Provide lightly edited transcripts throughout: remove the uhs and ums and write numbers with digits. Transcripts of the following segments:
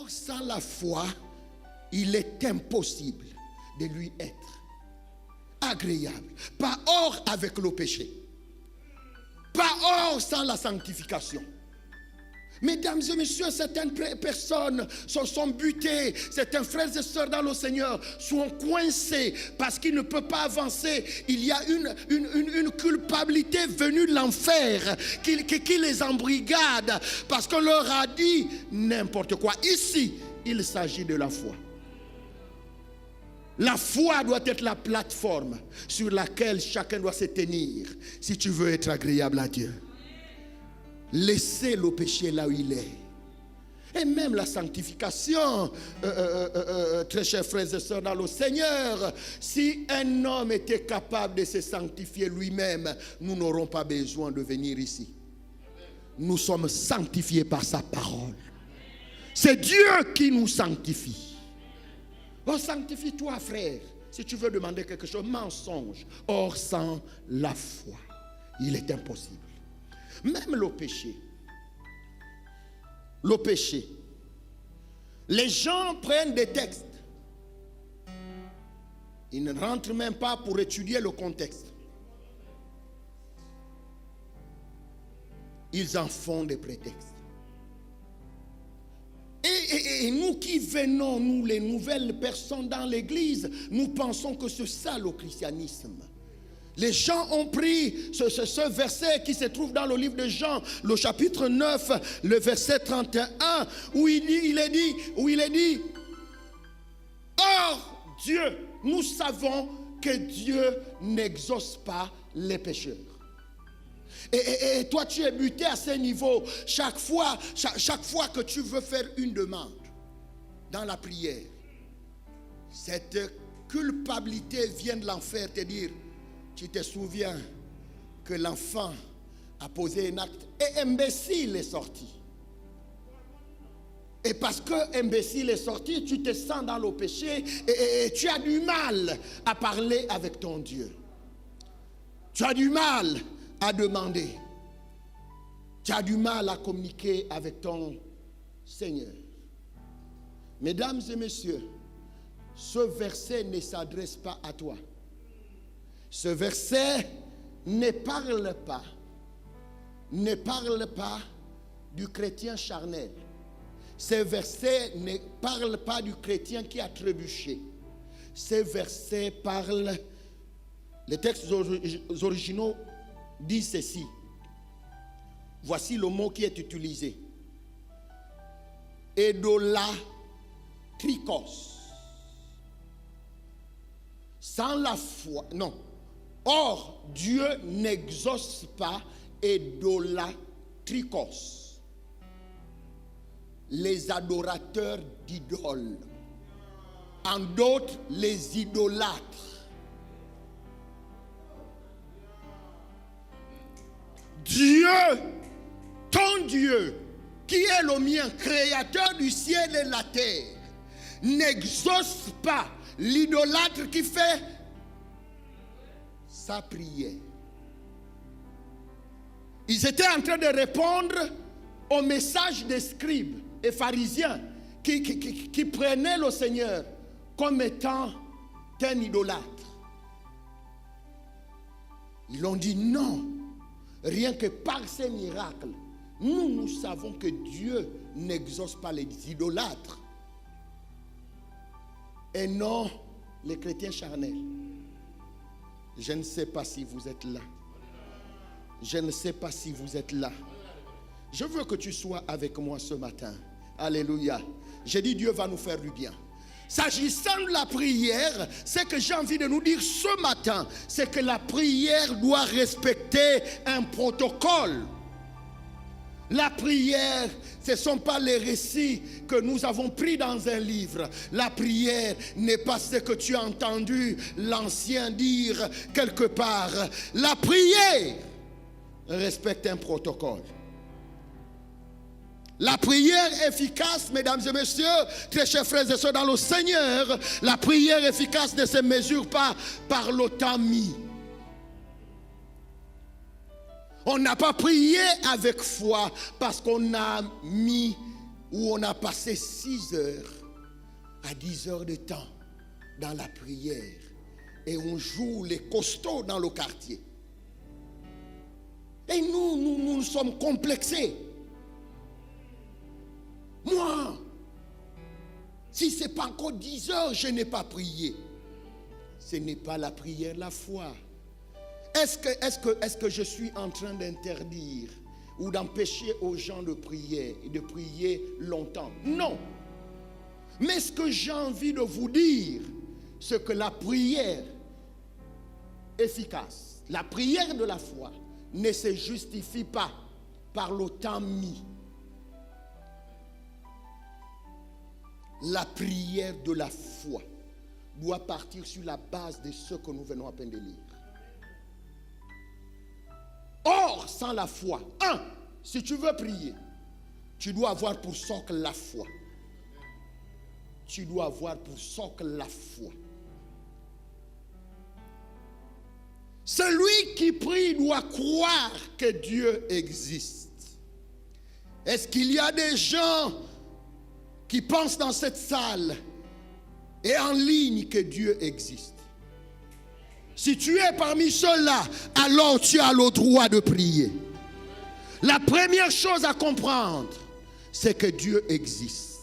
Or, sans la foi, il est impossible de lui être agréable. Pas or avec le péché. Pas or sans la sanctification. Mesdames et messieurs, certaines personnes sont butées, certains frères et sœurs dans le Seigneur sont coincés parce qu'ils ne peuvent pas avancer. Il y a une culpabilité venue de l'enfer qui les embrigade parce qu'on leur a dit n'importe quoi. Ici, il s'agit de la foi. La foi doit être la plateforme sur laquelle chacun doit se tenir si tu veux être agréable à Dieu. Laissez le péché là où il est. Et même la sanctification, très chers frères et sœurs dans le Seigneur, si un homme était capable de se sanctifier lui-même, nous n'aurons pas besoin de venir ici. Nous sommes sanctifiés par sa parole. C'est Dieu qui nous sanctifie. Oh, sanctifie-toi, frère, si tu veux demander quelque chose, mensonge. Or, sans la foi, il est impossible. Même le péché. Le péché. Les gens prennent des textes. Ils ne rentrent même pas pour étudier le contexte. Ils en font des prétextes. Et nous qui venons, nous les nouvelles personnes dans l'église, nous pensons que c'est ça le christianisme. Les gens ont pris ce verset qui se trouve dans le livre de Jean, le chapitre 9, le verset 31, où il est dit, or Dieu, nous savons que Dieu n'exauce pas les pécheurs. Et toi tu es buté à ce niveau. Chaque fois que tu veux faire une demande dans la prière, cette culpabilité vient de l'enfer te dire, tu te souviens que l'enfant a posé un acte et imbécile est sorti. Et parce que imbécile est sorti, tu te sens dans le péché et tu as du mal à parler avec ton Dieu. Tu as du mal à demander. Tu as du mal à communiquer avec ton Seigneur. Mesdames et messieurs, ce verset ne s'adresse pas à toi. Ce verset ne parle pas du chrétien charnel. Ce verset ne parle pas du chrétien qui a trébuché. Ce verset parle, les textes originaux disent ceci. Voici le mot qui est utilisé. Idolatrikos. Sans la foi, non. Or, Dieu n'exauce pas idolatrikos, les adorateurs d'idoles. En d'autres, les idolâtres. Dieu, ton Dieu, qui est le mien, créateur du ciel et de la terre, n'exauce pas l'idolâtre qui fait sa prière. Ils étaient en train de répondre au message des scribes et pharisiens qui prenaient le Seigneur comme étant un idolâtre. Ils ont dit non, rien que par ces miracles, nous savons que Dieu n'exauce pas les idolâtres et non les chrétiens charnels. Je ne sais pas si vous êtes là. Je ne sais pas si vous êtes là. Je veux que tu sois avec moi ce matin. Alléluia. J'ai dit Dieu va nous faire du bien. S'agissant de la prière, ce que j'ai envie de nous dire ce matin, c'est que la prière doit respecter un protocole. La prière, ce ne sont pas les récits que nous avons pris dans un livre. La prière n'est pas ce que tu as entendu l'ancien dire quelque part. La prière respecte un protocole. La prière efficace, mesdames et messieurs, très chers frères et sœurs dans le Seigneur, la prière efficace ne se mesure pas par le temps mis. On n'a pas prié avec foi parce qu'on a mis où on a passé 6 heures à 10 heures de temps dans la prière et on joue les costauds dans le quartier. Et nous sommes complexés. Moi, si ce n'est pas encore 10 heures, je n'ai pas prié. Ce n'est pas la prière, la foi. Est-ce que je suis en train d'interdire ou d'empêcher aux gens de prier et de prier longtemps? Non. Mais ce que j'ai envie de vous dire, c'est que la prière efficace, la prière de la foi, ne se justifie pas par le temps mis. La prière de la foi doit partir sur la base de ce que nous venons à peine de lire. Or, sans la foi, si tu veux prier, tu dois avoir pour socle la foi. Tu dois avoir pour socle la foi. Celui qui prie doit croire que Dieu existe. Est-ce qu'il y a des gens qui pensent dans cette salle et en ligne que Dieu existe? Si tu es parmi ceux-là, alors tu as le droit de prier. La première chose à comprendre, c'est que Dieu existe.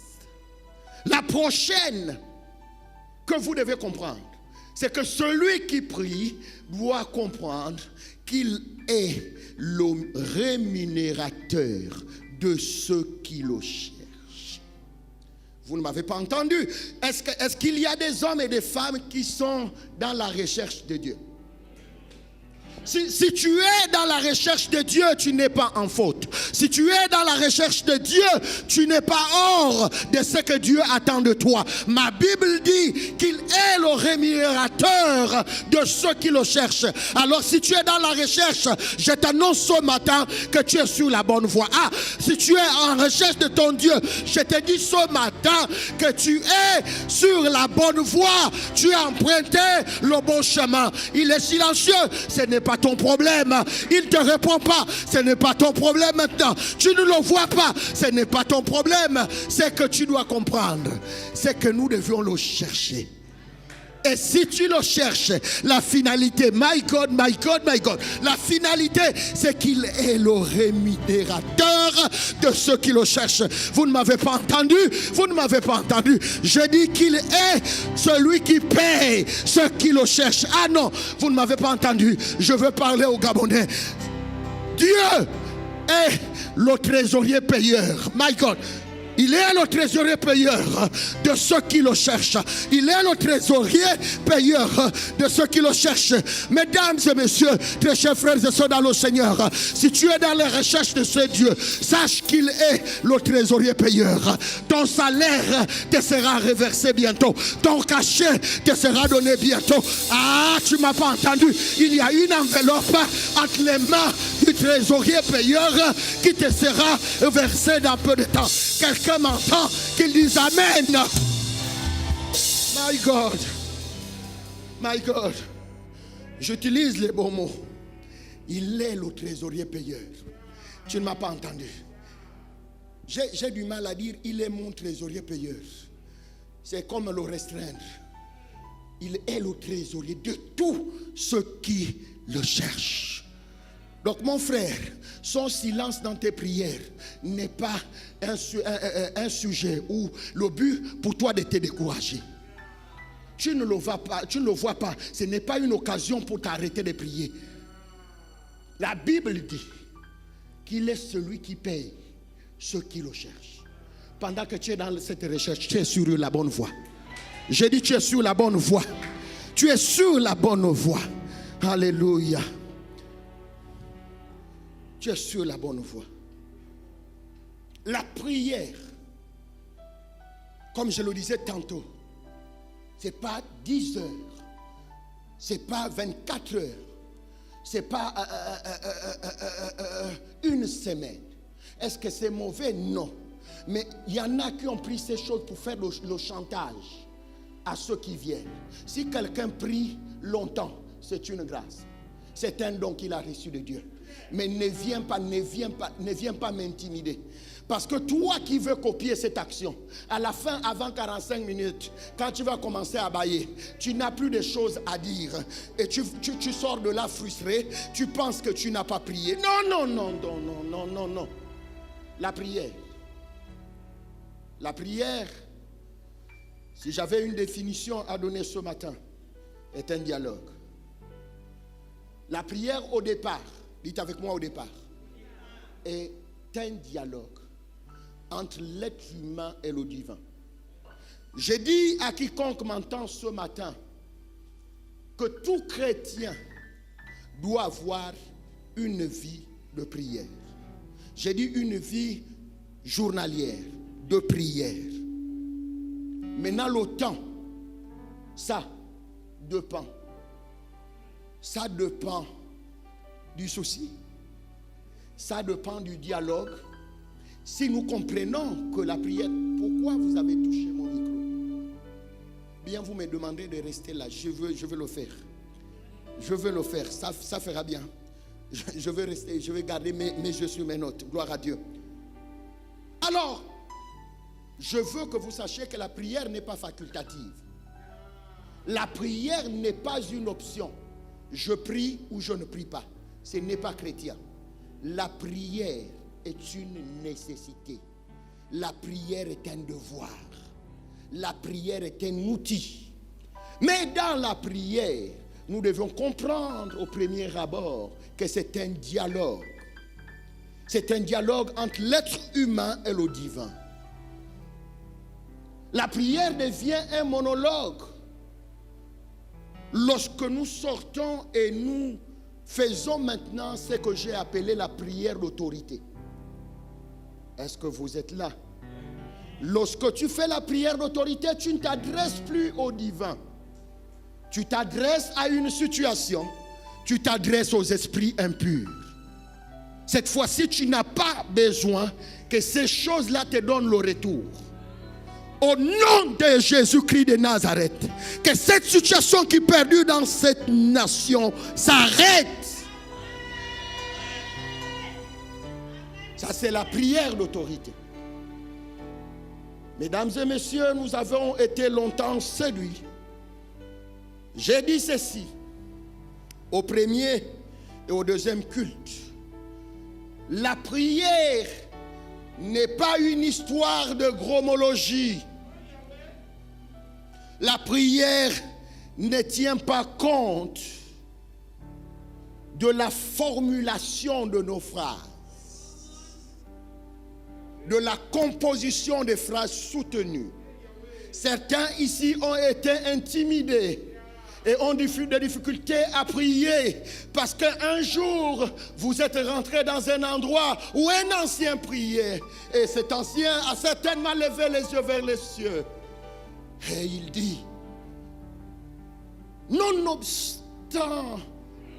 La prochaine que vous devez comprendre, c'est que celui qui prie doit comprendre qu'il est le rémunérateur de ceux qui le cherchent. Vous ne m'avez pas entendu. Est-ce qu'il y a des hommes et des femmes qui sont dans la recherche de Dieu? Si tu es dans la recherche de Dieu, tu n'es pas en faute. Si tu es dans la recherche de Dieu, tu n'es pas hors de ce que Dieu attend de toi. Ma Bible dit qu'il est le rémunérateur de ceux qui le cherchent. Alors si tu es dans la recherche, je t'annonce ce matin que tu es sur la bonne voie. Si tu es en recherche de ton Dieu, je te dis ce matin que tu es sur la bonne voie. Tu as emprunté le bon chemin. Il est silencieux, ce n'est pas ton problème. Il ne te répond pas, ce n'est pas ton problème maintenant. Tu ne le vois pas, ce n'est pas ton problème. C'est que tu dois comprendre, c'est que nous devions le chercher. Et si tu le cherches, la finalité, my God, my God, my God, la finalité, c'est qu'il est le rémunérateur de ceux qui le cherchent. Vous ne m'avez pas entendu? Vous ne m'avez pas entendu? Je dis qu'il est celui qui paye ceux qui le cherchent. Ah non, vous ne m'avez pas entendu. Je veux parler aux Gabonais. Dieu est le trésorier payeur. My God. Il est le trésorier payeur de ceux qui le cherchent. Il est le trésorier payeur de ceux qui le cherchent. Mesdames et messieurs, très chers frères et sœurs dans le Seigneur, si tu es dans les recherches de ce Dieu, sache qu'il est le trésorier payeur. Ton salaire te sera reversé bientôt. Ton cachet te sera donné bientôt. Ah, tu ne m'as pas entendu. Il y a une enveloppe entre les mains du trésorier payeur qui te sera versée dans peu de temps. Quelqu'un m'entend, qu'il dise Amen. My God. My God. J'utilise les bons mots. Il est le trésorier payeur. Tu ne m'as pas entendu. J'ai du mal à dire il est mon trésorier payeur. C'est comme le restreindre. Il est le trésorier de tous ceux qui le cherchent. Donc mon frère, son silence dans tes prières n'est pas un sujet ou le but pour toi de te décourager. Tu ne le vois pas. Ce n'est pas une occasion pour t'arrêter de prier. La Bible dit qu'il est celui qui paye ceux qui le cherchent. Pendant que tu es dans cette recherche, tu es sur la bonne voie. J'ai dit tu es sur la bonne voie. Tu es sur la bonne voie. Alléluia. Tu es sur la bonne voie. La prière, comme je le disais tantôt, ce n'est pas 10 heures, ce n'est pas 24 heures, ce n'est pas une semaine. Est-ce que c'est mauvais? Non. Mais il y en a qui ont pris ces choses pour faire le chantage à ceux qui viennent. Si quelqu'un prie longtemps, c'est une grâce. C'est un don qu'il a reçu de Dieu. Mais ne viens pas m'intimider. Parce que toi qui veux copier cette action, à la fin, avant 45 minutes, quand tu vas commencer à bâiller, tu n'as plus de choses à dire. Et tu sors de là frustré, tu penses que tu n'as pas prié. Non. La prière, si j'avais une définition à donner ce matin, est un dialogue. La prière au départ, dites avec moi au départ, est un dialogue entre l'être humain et le divin. J'ai dit à quiconque m'entend ce matin que tout chrétien doit avoir une vie de prière. J'ai dit une vie journalière de prière. Maintenant le temps, ça dépend. Ça dépend du souci. Ça dépend du dialogue. Si nous comprenons que la prière, pourquoi vous avez touché mon micro? Bien, vous me demandez de rester là. Je veux le faire. Je veux le faire. Ça fera bien. Je veux rester. Je vais garder mes yeux sur mes notes. Gloire à Dieu. Alors, je veux que vous sachiez que la prière n'est pas facultative. La prière n'est pas une option. Je prie ou je ne prie pas. Ce n'est pas chrétien. La prière est une nécessité. La prière est un devoir. La prière est un outil. Mais dans la prière, nous devons comprendre au premier abord que c'est un dialogue. C'est un dialogue entre l'être humain et le divin. La prière devient un monologue lorsque nous sortons et nous faisons maintenant ce que j'ai appelé la prière d'autorité. Est-ce que vous êtes là? Lorsque tu fais la prière d'autorité, tu ne t'adresses plus au divin. Tu t'adresses à une situation, tu t'adresses aux esprits impurs. Cette fois-ci, tu n'as pas besoin que ces choses-là te donnent le retour. Au nom de Jésus-Christ de Nazareth, que cette situation qui perdure dans cette nation s'arrête. Ça, c'est la prière d'autorité. Mesdames et messieurs, nous avons été longtemps séduits. J'ai dit ceci au premier et au deuxième culte. La prière n'est pas une histoire de gromologie. La prière ne tient pas compte de la formulation de nos phrases, de la composition des phrases soutenues. Certains ici ont été intimidés et ont des difficultés à prier parce qu'un jour, vous êtes rentré dans un endroit où un ancien priait. Et cet ancien a certainement levé les yeux vers les cieux. Et il dit, nonobstant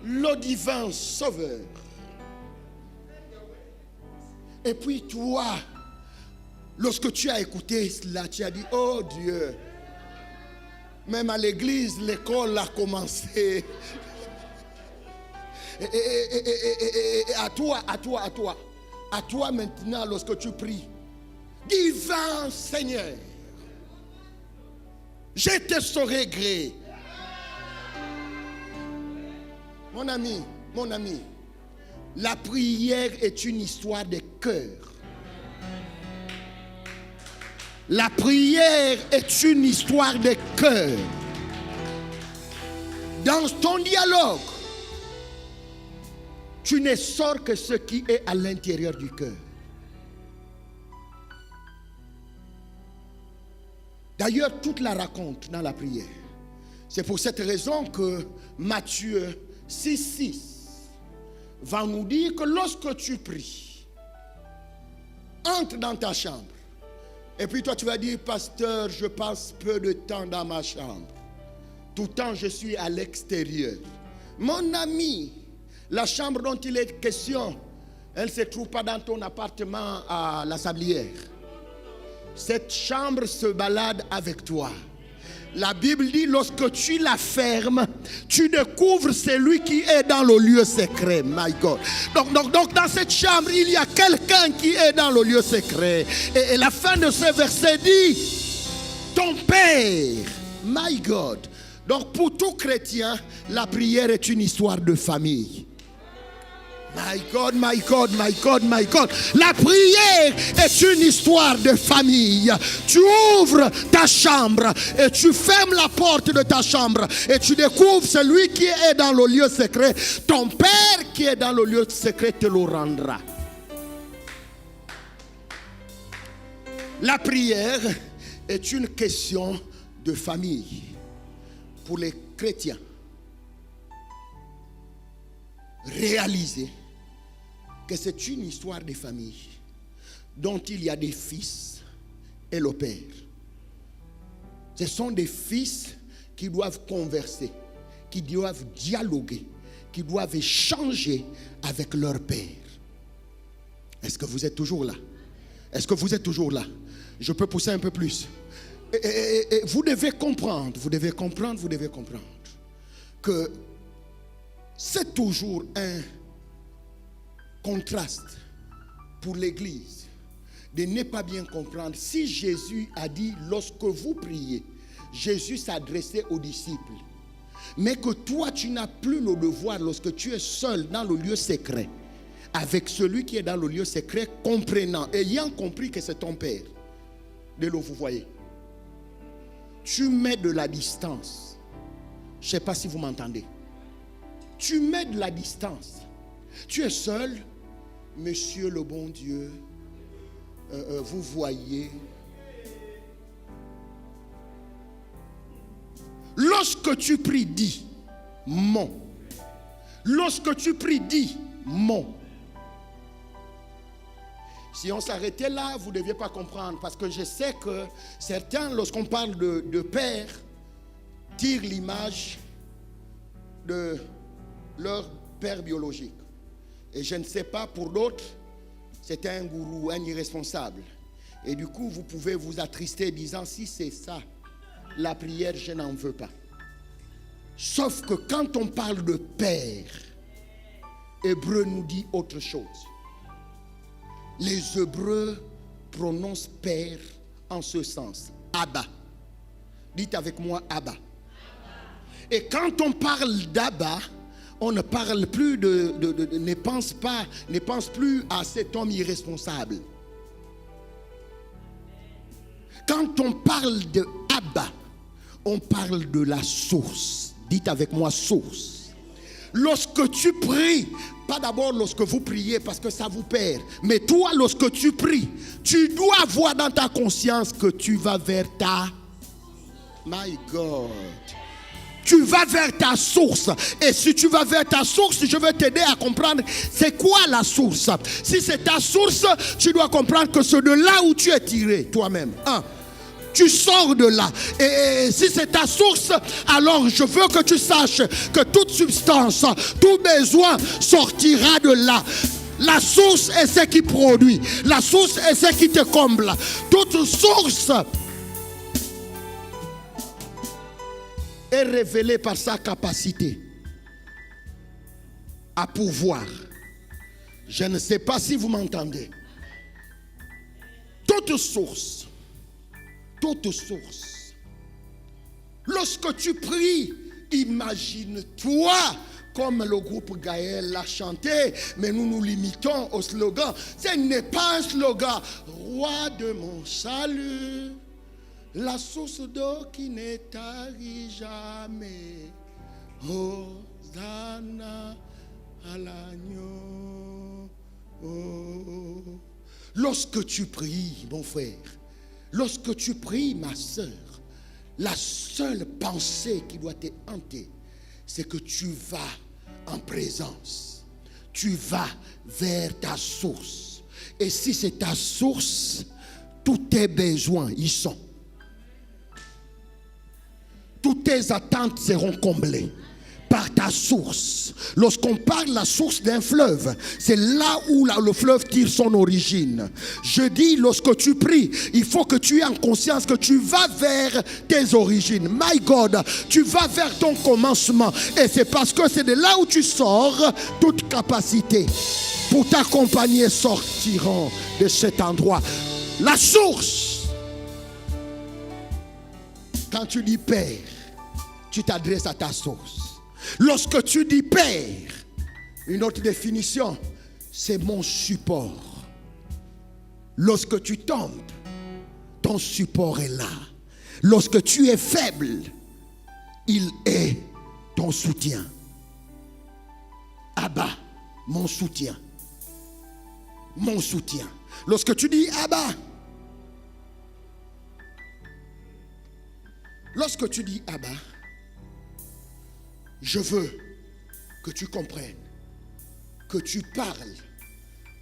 le divin sauveur. Et puis toi, lorsque tu as écouté cela, tu as dit, oh Dieu, même à l'église, l'école a commencé. Et à toi maintenant, lorsque tu pries, divin Seigneur, je te saurai gré. Mon ami, la prière est une histoire de cœur. La prière est une histoire de cœur. Dans ton dialogue, tu ne sors que ce qui est à l'intérieur du cœur. D'ailleurs, toute la raconte dans la prière. C'est pour cette raison que Matthieu 6,6 va nous dire que lorsque tu pries, entre dans ta chambre. Et puis toi tu vas dire, pasteur, je passe peu de temps dans ma chambre. Tout le temps je suis à l'extérieur. Mon ami, la chambre dont il est question, elle ne se trouve pas dans ton appartement à la Sablière. Cette chambre se balade avec toi. La Bible dit, lorsque tu la fermes, tu découvres celui qui est dans le lieu secret. My God. Donc dans cette chambre, il y a quelqu'un qui est dans le lieu secret. Et la fin de ce verset dit, ton Père, my God. Donc pour tout chrétien, la prière est une histoire de famille. My God, my God, my God, my God. La prière est une histoire de famille. Tu ouvres ta chambre et tu fermes la porte de ta chambre et tu découvres celui qui est dans le lieu secret. Ton Père qui est dans le lieu secret te le rendra. La prière est une question de famille pour les chrétiens. Réaliser que c'est une histoire de famille dont il y a des fils et le père. Ce sont des fils qui doivent converser, qui doivent dialoguer, qui doivent échanger avec leur père. Est-ce que vous êtes toujours là? Est-ce que vous êtes toujours là? Je peux pousser un peu plus. Et vous devez comprendre que c'est toujours un contraste pour l'Église de ne pas bien comprendre. Si Jésus a dit, lorsque vous priez, Jésus s'adressait aux disciples, mais que toi tu n'as plus le devoir, lorsque tu es seul dans le lieu secret, avec celui qui est dans le lieu secret, comprenant, ayant compris que c'est ton Père, de l'eau, vous voyez, tu mets de la distance. Je ne sais pas si vous m'entendez. Tu mets de la distance. Tu es seul, Monsieur le bon Dieu, vous voyez. Lorsque tu pries, dis mon. Lorsque tu pries, dis mon. Si on s'arrêtait là, vous ne deviez pas comprendre. Parce que je sais que certains, lorsqu'on parle de père, tirent l'image de leur père biologique. Et je ne sais pas, pour d'autres, c'était un gourou, un irresponsable. Et du coup, vous pouvez vous attrister disant, si c'est ça, la prière, je n'en veux pas. Sauf que quand on parle de père, Hébreu nous dit autre chose. Les Hébreux prononcent père en ce sens. Abba. Dites avec moi Abba. Et quand on parle d'Abba, on ne parle plus ne pense plus à cet homme irresponsable. Quand on parle de Abba, on parle de la source. Dites avec moi source. Lorsque tu pries, pas d'abord lorsque vous priez parce que ça vous perd, mais toi lorsque tu pries, tu dois avoir dans ta conscience que tu vas vers ta... My God. Tu vas vers ta source. Et si tu vas vers ta source, je vais t'aider à comprendre c'est quoi la source. Si c'est ta source, tu dois comprendre que c'est de là où tu es tiré toi-même. Tu sors de là. Et si c'est ta source, alors je veux que tu saches que toute substance, tout besoin sortira de là. La source est ce qui produit. La source est ce qui te comble. Toute source est révélée par sa capacité à pouvoir. Je ne sais pas si vous m'entendez. Toute source. Lorsque tu pries, imagine-toi, comme le groupe Gaël l'a chanté, mais nous nous limitons au slogan. Ce n'est pas un slogan. Roi de mon salut, la source d'eau qui ne tarit jamais. Hosanna à l'agneau. Oh. Lorsque tu pries, mon frère, lorsque tu pries, ma soeur, la seule pensée qui doit te hanter, c'est que tu vas en présence. Tu vas vers ta source. Et si c'est ta source, tous tes besoins y sont. Toutes tes attentes seront comblées. par ta source. Lorsqu'on parle de la source d'un fleuve, c'est là où le fleuve tire son origine. Je dis, lorsque tu pries, il faut que tu aies en conscience que tu vas vers tes origines. My God, tu vas vers ton commencement. Et c'est parce que c'est de là où tu sors, toute capacité pour t'accompagner sortiront de cet endroit. La source. Quand tu dis Père, tu t'adresses à ta source. Lorsque tu dis Père, une autre définition, c'est mon support. Lorsque tu tombes, ton support est là. Lorsque tu es faible, il est ton soutien. Abba, mon soutien. Mon soutien. Lorsque tu dis Abba, lorsque tu dis Abba, je veux que tu comprennes que tu parles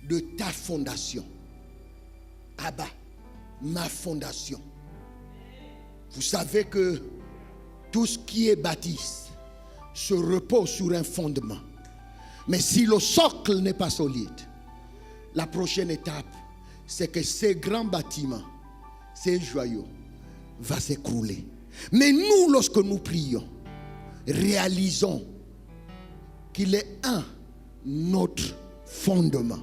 de ta fondation. Abba, ma fondation. Vous savez que tout ce qui est bâtisse se repose sur un fondement. Mais si le socle n'est pas solide, la prochaine étape, c'est que ces grands bâtiments, ces joyaux, vont s'écrouler. Mais nous, lorsque nous prions, réalisons qu'il est notre fondement.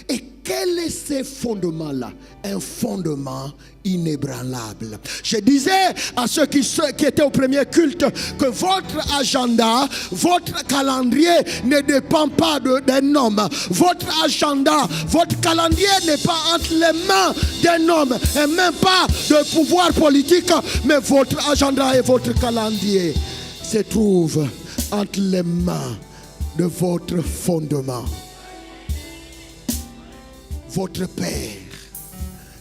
Et quel est ce fondement-là? Un fondement inébranlable. Je disais à ceux qui étaient au premier culte que votre agenda, votre calendrier ne dépend pas d'un homme. Votre agenda, votre calendrier n'est pas entre les mains d'un homme et même pas de pouvoir politique, mais votre agenda et votre calendrier se trouvent entre les mains de votre fondement. Votre Père.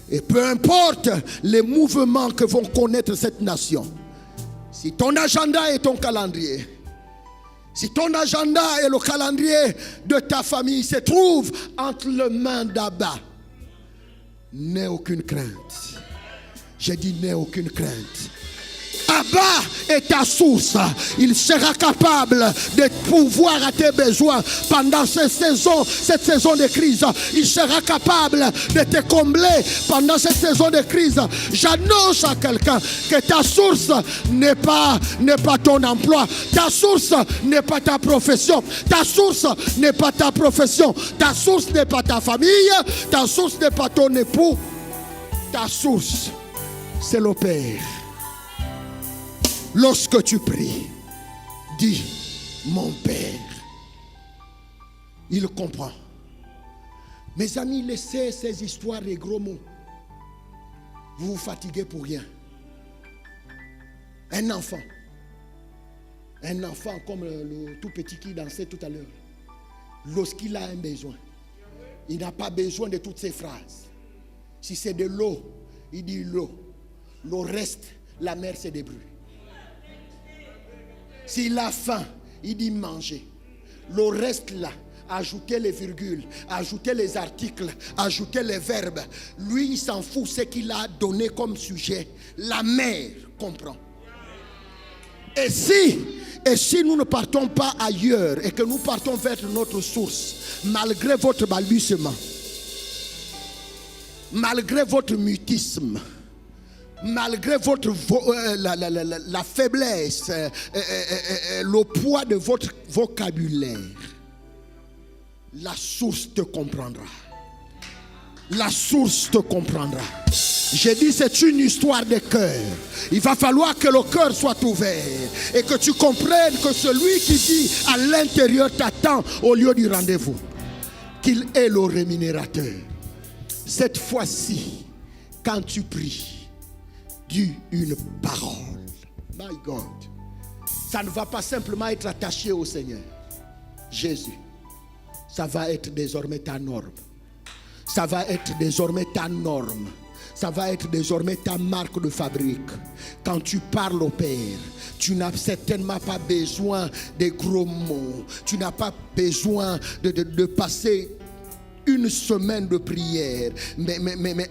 Et peu importe les mouvements que vont connaître cette nation, si ton agenda est ton calendrier, si ton agenda et le calendrier de ta famille se trouvent entre les mains d'Abba, n'aie aucune crainte. J'ai dit n'aie aucune crainte. Abba est ta source. Il sera capable de pourvoir à tes besoins pendant cette saison de crise. Il sera capable de te combler pendant cette saison de crise. J'annonce à quelqu'un que ta source n'est pas ton emploi. Ta source n'est pas ta profession. Ta source n'est pas ta profession. Ta source n'est pas ta famille. Ta source n'est pas ton époux. Ta source, c'est le Père. Lorsque tu pries, dis mon Père. Il comprend. Mes amis, laissez ces histoires et gros mots. Vous vous fatiguez pour rien. Un enfant comme le tout petit qui dansait tout à l'heure, lorsqu'il a un besoin, il n'a pas besoin de toutes ces phrases. Si c'est de l'eau, il dit l'eau. Le reste, la mer se débrouille. S'il a faim, il dit manger. Le reste là, ajoutez les virgules, ajoutez les articles, ajoutez les verbes. Lui, il s'en fout ce qu'il a donné comme sujet. La mer comprend. Et si nous ne partons pas ailleurs et que nous partons vers notre source, malgré votre balbutiement, malgré votre mutisme, malgré votre la faiblesse, le poids de votre vocabulaire, la source te comprendra. La source te comprendra. J'ai dit c'est une histoire de cœur. Il va falloir que le cœur soit ouvert et que tu comprennes que celui qui dit à l'intérieur t'attend au lieu du rendez-vous, qu'il est le rémunérateur. Cette fois-ci, quand tu pries, dis une parole. My God. Ça ne va pas simplement être attaché au Seigneur Jésus. Ça va être désormais ta norme. Ça va être désormais ta norme. Ça va être désormais ta marque de fabrique. Quand tu parles au Père, tu n'as certainement pas besoin de gros mots. Tu n'as pas besoin de passer une semaine de prière, mais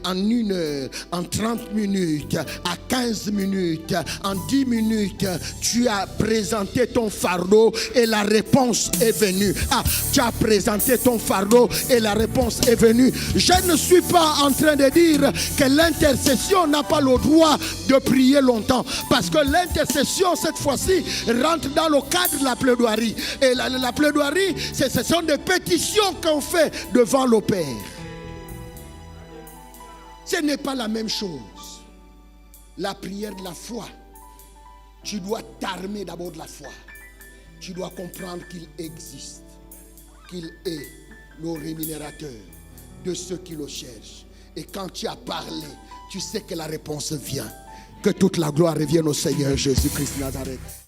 en 1 heure, en 30 minutes, à 15 minutes, en 10 minutes, tu as présenté ton fardeau et la réponse est venue. Ah, tu as présenté ton fardeau et la réponse est venue. Je ne suis pas en train de dire que l'intercession n'a pas le droit de prier longtemps, parce que l'intercession cette fois-ci rentre dans le cadre de la plaidoirie. Et la plaidoirie, ce sont des pétitions qu'on fait devant le Père. Ce n'est pas la même chose. La prière de la foi, tu dois t'armer d'abord de la foi. Tu dois comprendre qu'il existe, qu'il est le rémunérateur de ceux qui le cherchent. Et quand tu as parlé, tu sais que la réponse vient. Que toute la gloire revienne au Seigneur Jésus-Christ de Nazareth.